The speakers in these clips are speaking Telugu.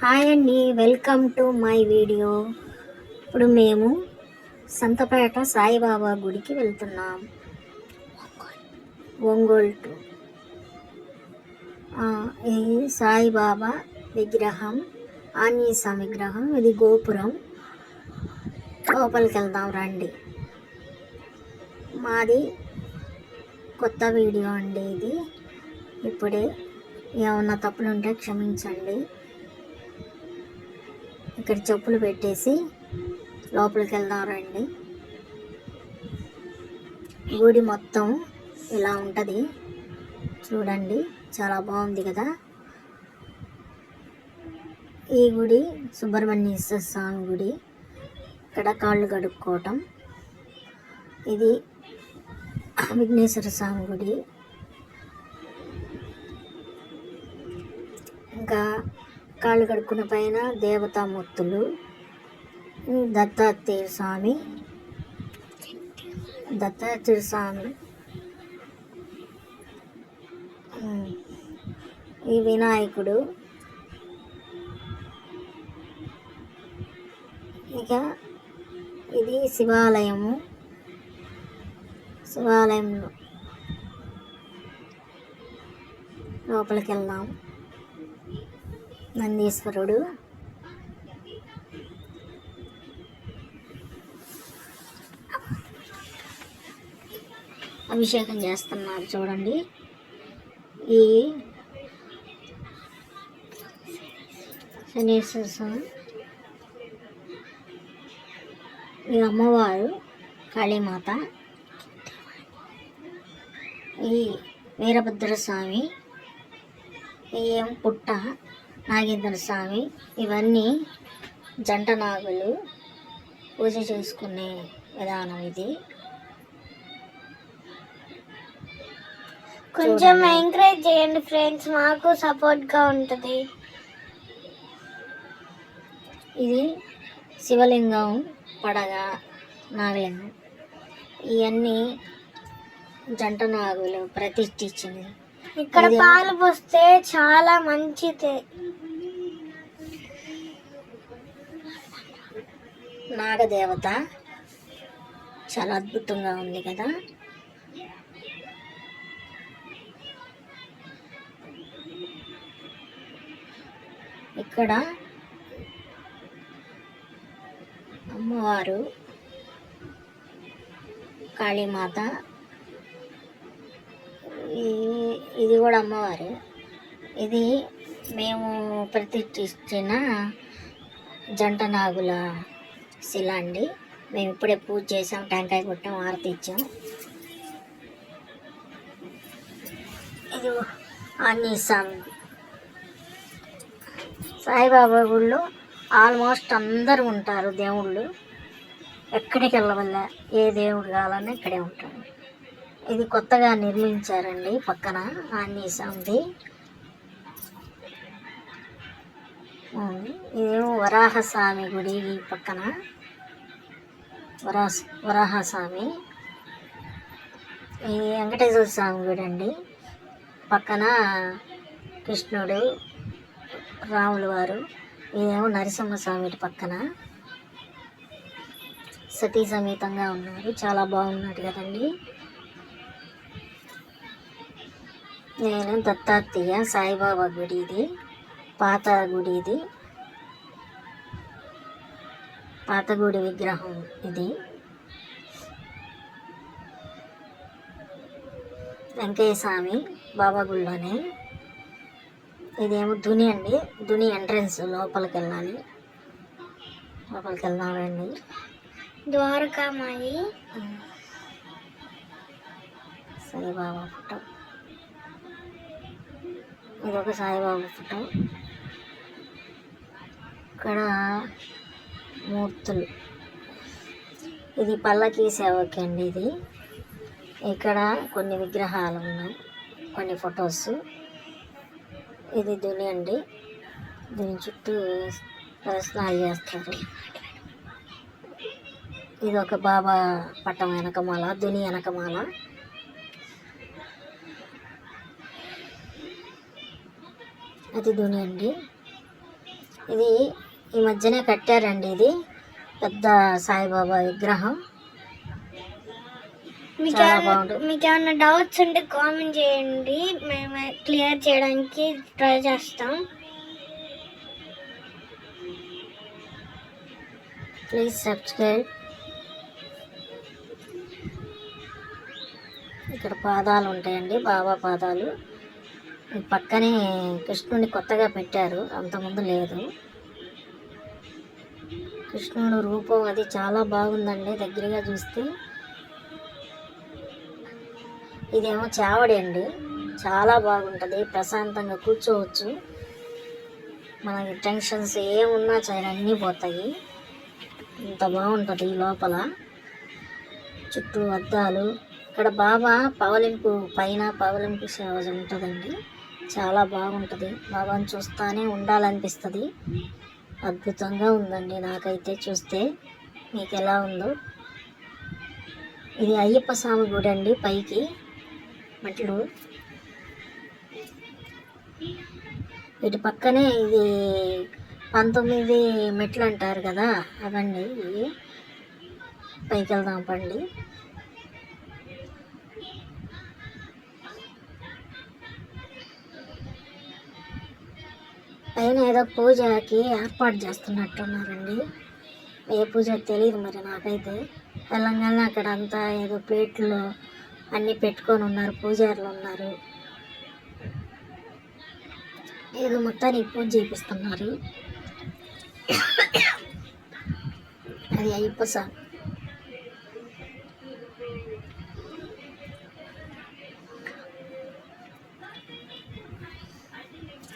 హాయ్ అండి, వెల్కమ్ టు మై వీడియో. ఇప్పుడు మేము సంతపేట సాయిబాబా గుడికి వెళ్తున్నాం. ఒంగోలు టు ఇది సాయిబాబా విగ్రహం, ఆంజనేయ స్వామి విగ్రహం. ఇది గోపురం. లోపలికి వెళ్దాం రండి. మాది కొత్త వీడియో అండి ఇది. ఇప్పుడే ఏమన్నా తప్పులు ఉంటే క్షమించండి. ఇక్కడ చెప్పులు పెట్టేసి లోపలికి వెళ్దాం రండి. గుడి మొత్తం ఇలా ఉంటుంది చూడండి, చాలా బాగుంది కదా. ఈ గుడి సుబ్రహ్మణ్యేశ్వర స్వామి గుడి. ఇక్కడ కాళ్ళు కడుక్కోవటం. ఇది విఘ్నేశ్వర స్వామి గుడి. ఇంకా కాళ్ళు కడుక్కున్న పైన దేవతామూర్తులు, దత్తాత్రేయ స్వామి, ఈ వినాయకుడు. ఇక ఇది శివాలయంలో లోపలికి వెళ్దాం. నందీశ్వరుడు, అభిషేకం చేస్తున్నారు చూడండి. ఈ శనేశ్వర స్వామి, ఈ అమ్మవారు కాళీమాత, ఈ వీరభద్ర స్వామి, ఏం పుట్ట నాగేంద్ర స్వామి. ఇవన్నీ జంట నాగులు పూజ చేసుకునే విధానం ఇది. కొంచెం ఎంకరేజ్ చేయండి ఫ్రెండ్స్, మాకు సపోర్ట్గా ఉంటుంది. ఇది శివలింగం, పడగ, నాగలింగం. ఇవన్నీ జంట నాగులు ప్రతిష్ఠించింది. ఇక్కడ పాలు పోస్తే చాలా మంచిది. నాగదేవత చాలా అద్భుతంగా ఉంది కదా. ఇక్కడ అమ్మవారు కాళీమాత, ఇది కూడా అమ్మవారు. ఇది మేము ప్రతిష్ఠించిన జంట నాగుల శిల అండి. మేము ఇప్పుడే పూజ చేసాం, టెంకాయ కొట్టాం, ఆరతి ఇచ్చాం. ఇది ఆంజనేయ స్వామి. సాయిబాబా గుళ్ళో ఆల్మోస్ట్ అందరూ ఉంటారు దేవుళ్ళు. ఎక్కడికి వెళ్ళవల్ల ఏ దేవుడు కావాలన్నా ఇక్కడే ఉంటాడు. ఇది కొత్తగా నిర్మించారండి పక్కన ఆంజనేయ స్వామిది. ఇదేమో వరాహస్వామి గుడి. ఈ పక్కన వరాహస్వామి. ఇది వెంకటేశ్వర స్వామి గుడి అండి. పక్కన కృష్ణుడు, రాములు వారు. ఇదేమో నరసింహస్వామి పక్కన సతీ సమేతంగా ఉన్నారు. చాలా బాగున్నారు కదండి. నేను దత్తాత్రేయ సాయిబాబా గుడి. ఇది పాత గుడి. ఇది పాత గుడి విగ్రహం. ఇది వెంకయ్య స్వామి బాబా గుడిలోనే. ఇదేమో దుని అండి. దుని ఎంట్రన్స్. లోపలికి వెళ్ళాలి. లోపలికి వెళ్దామండి. ద్వారకామాయి సాయిబాబా ఫోటో. ఇదొక సాయిబాబా ఫోటో. ఇక్కడ మూర్తులు. ఇది పల్లకి సేవకి అండి. ఇది ఇక్కడ కొన్ని విగ్రహాలు ఉన్నాయి, కొన్ని ఫొటోస్. ఇది దుని అండి. దీని చుట్టూ స్నానాలు చేస్తారు. ఇది ఒక బాబా పట్టం వెనకమాల, దుని వెనకమాల. అది దుని అండి. ఇది ఈ మధ్యనే కట్టారండి. ఇది పెద్ద సాయిబాబా విగ్రహం. చాలా బాగుంటుంది. మీకు ఏమైనా డౌట్స్ ఉంటే కామెంట్ చేయండి, మేము క్లియర్ చేయడానికి ట్రై చేస్తాం. Please subscribe. ఇక్కడ పాదాలు ఉంటాయండి, బాబా పాదాలు. పక్కనే కృష్ణుడిని కొత్తగా పెట్టారు, అంతకుముందు లేదు. కృష్ణుడు రూపం అది చాలా బాగుందండి దగ్గరగా చూస్తే. ఇదేమో చావడి అండి, చాలా బాగుంటుంది. ప్రశాంతంగా కూర్చోవచ్చు. మనకి టెన్షన్స్ ఏమున్నా సరే అన్నీ పోతాయి. ఇంత బాగుంటుంది లోపల. చుట్టూ అద్దాలు. ఇక్కడ బాబా పవలింపు పైన పవలింపు సేవ ఉంటుందండి. చాలా బాగుంటుంది. బాబాని చూస్తానే ఉండాలనిపిస్తుంది. అద్భుతంగా ఉందండి నాకైతే చూస్తే. మీకు ఎలా ఉందో. ఇది అయ్యప్ప స్వామి గుడి అండి. పైకి మెట్లు, వీటి పక్కనే ఇది 19 మెట్లు అంటారు కదా, అవండి ఇవి. పైకి వెళ్దాం పండి. పైన ఏదో పూజకి ఏర్పాటు చేస్తున్నట్టున్నారండి. ఏ పూజ తెలియదు మరి నాకైతే. తెలంగాణ అక్కడ అంతా ఏదో ప్లేట్లు అన్నీ పెట్టుకొని ఉన్నారు, పూజారులు ఉన్నారు. ఏదో మొత్తానికి పూజ చేపిస్తున్నారు. అది అయ్యప్ప స్వామి.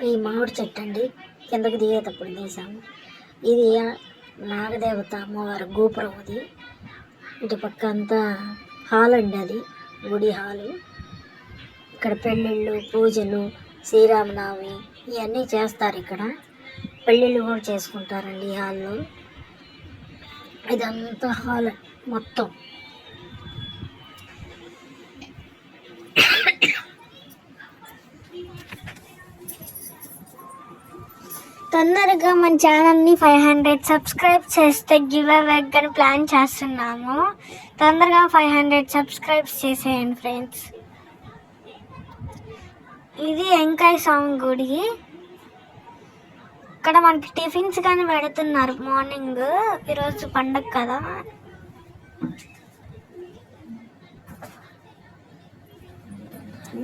ఈ మామిడి చెట్టు అండి, కిందకి దిగేటప్పుడు తీసాము. ఇది నాగదేవత అమ్మవారి గోపురం. అది ఇటు పక్క అంతా హాల్ అండి, అది గుడి హాలు. ఇక్కడ పెళ్ళిళ్ళు, పూజలు, శ్రీరామనవమి ఇవన్నీ చేస్తారు. ఇక్కడ పెళ్ళిళ్ళు కూడా చేసుకుంటారండి ఈ హాల్లో. ఇదంతా హాల్ మొత్తం. తొందరగా మన ఛానల్ని 500 సబ్స్క్రైబ్ చేస్తే గివ్ అవే అని ప్లాన్ చేస్తున్నాము. తొందరగా 500 సబ్స్క్రైబ్స్ చేసేయండి ఫ్రెండ్స్. ఇది వెంకయ్య స్వామి గుడి. ఇక్కడ మనకి టిఫిన్స్ కానీ పెడుతున్నారు మార్నింగ్. ఈరోజు పండగ కదా.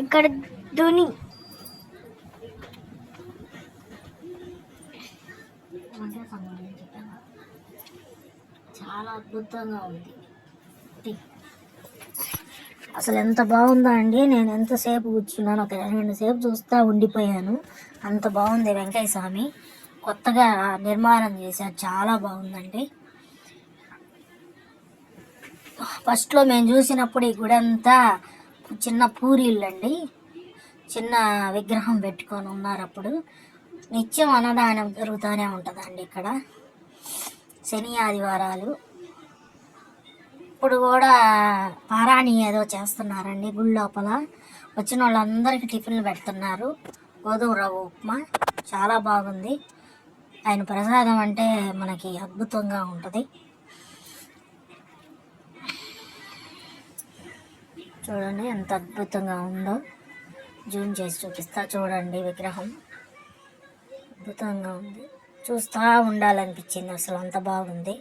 ఇక్కడ ధుని చాలా అద్భుతంగా ఉంది. అసలు ఎంత బాగుందా అండి. నేను ఎంతసేపు కూర్చున్నాను, ఒక 2 సేపు చూస్తూ ఉండిపోయాను. అంత బాగుంది వెంకయ్య స్వామి. కొత్తగా నిర్మాణం చేశారు, చాలా బాగుందండి. ఫస్ట్లో మేము చూసినప్పుడు ఈ గుడి అంతా చిన్న పూరీళ్ళు అండి, చిన్న విగ్రహం పెట్టుకొని ఉన్నారు. అప్పుడు నిత్యం అన్నదానం జరుగుతూనే ఉంటుందండి ఇక్కడ, శని ఆదివారాలు. ఇప్పుడు కూడా పారాణి ఏదో చేస్తున్నారండి గుడి లోపల. వచ్చిన వాళ్ళందరికీ టిఫిన్లు పెడుతున్నారు. గోధుమ రవ్వ ఉప్మా చాలా బాగుంది. ఆయన ప్రసాదం అంటే మనకి అద్భుతంగా ఉంటుంది. చూడండి ఎంత అద్భుతంగా ఉందో. జూమ్ చేసి చూపిస్తా చూడండి. విగ్రహం అద్భుతంగా ఉంది, చూస్తూ ఉండాలనిపించింది. అసలు అంత బాగుంది.